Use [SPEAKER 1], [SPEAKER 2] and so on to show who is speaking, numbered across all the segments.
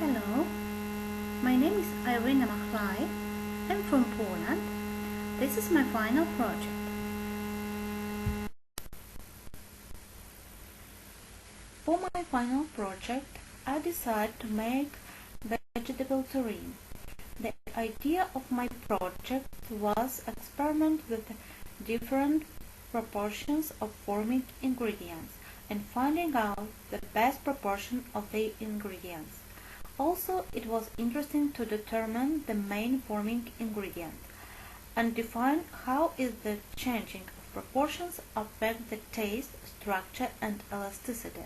[SPEAKER 1] Hello, my name is Irina. I'm from Poland. This is my final project. For my final project, I decided to make vegetable terrine. The idea of my project was experiment with different proportions of forming ingredients and finding out the best proportion of the ingredients. Also, it was interesting to determine the main forming ingredient and define how is the changing of proportions affect the taste, structure and elasticity.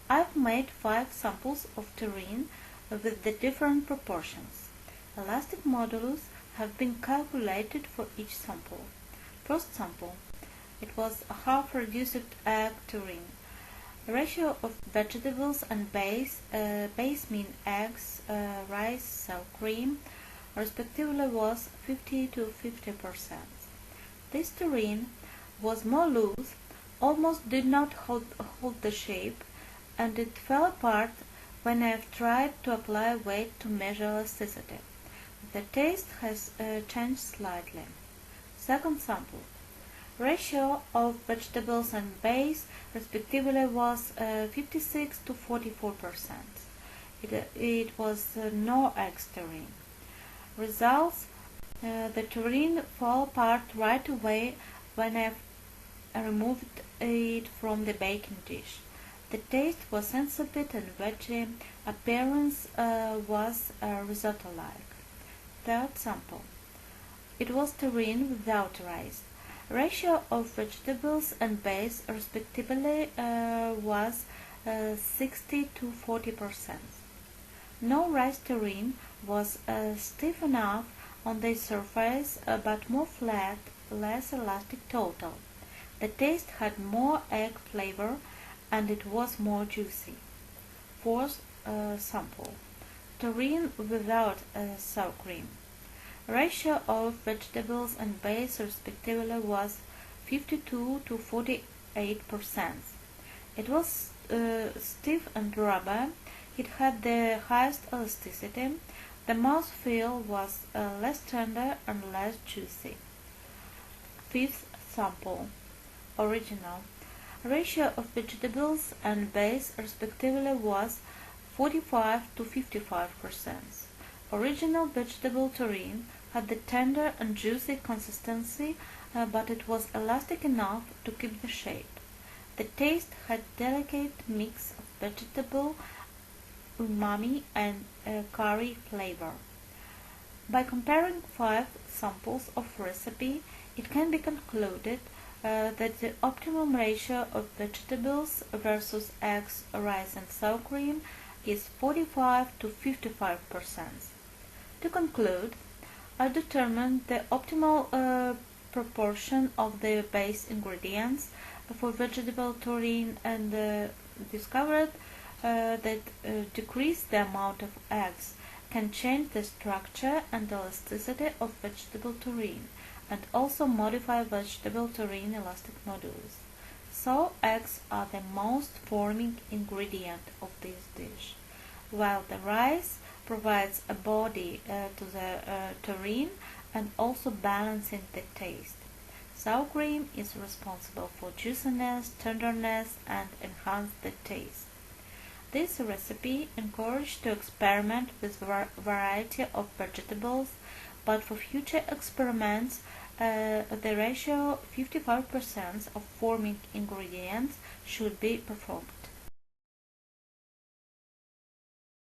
[SPEAKER 1] I've made 5 samples of terrine with the different proportions. Elastic modulus have been calculated for each sample. First sample, it was a half reduced egg terrine. The ratio of vegetables and base mean eggs, rice, sour cream, respectively was 50 to 50%. This terrine was more loose, almost did not hold the shape, and it fell apart when I have tried to apply weight to measure elasticity. The taste has changed slightly. Second sample. Ratio of vegetables and base respectively was 56 to 44%. It was no eggs terrine. Results: the terrine fell apart right away when I removed it from the baking dish. The taste was insipid and veggie. Appearance was risotto-like. Third sample. It was terrine without rice. Ratio of vegetables and base respectively was 60 to 40%. No rice terrine was stiff enough on the surface but more flat, less elastic total. The taste had more egg flavor and it was more juicy. Fourth sample. Terrine without sour cream. Ratio of vegetables and base respectively was 52 to 48%. It was stiff and rubber. It had the highest elasticity. The mouthfeel was less tender and less juicy. Fifth sample. Original. Ratio of vegetables and base respectively was 45 to 55%. Original vegetable terrine had the tender and juicy consistency, but it was elastic enough to keep the shape. The taste had delicate mix of vegetable umami and curry flavor. By comparing 5 samples of recipe, it can be concluded that the optimum ratio of vegetables versus eggs, rice and sour cream is 45 to 55%. To conclude, I determined the optimal proportion of the base ingredients for vegetable terrine and discovered that decrease the amount of eggs can change the structure and elasticity of vegetable terrine and also modify vegetable terrine elastic modulus. So eggs are the most forming ingredient of this dish, while the rice provides a body to the terrine and also balancing the taste. Sour cream is responsible for juiciness, tenderness and enhance the taste. This recipe encouraged to experiment with variety of vegetables, but for future experiments the ratio 55% of forming ingredients should be performed.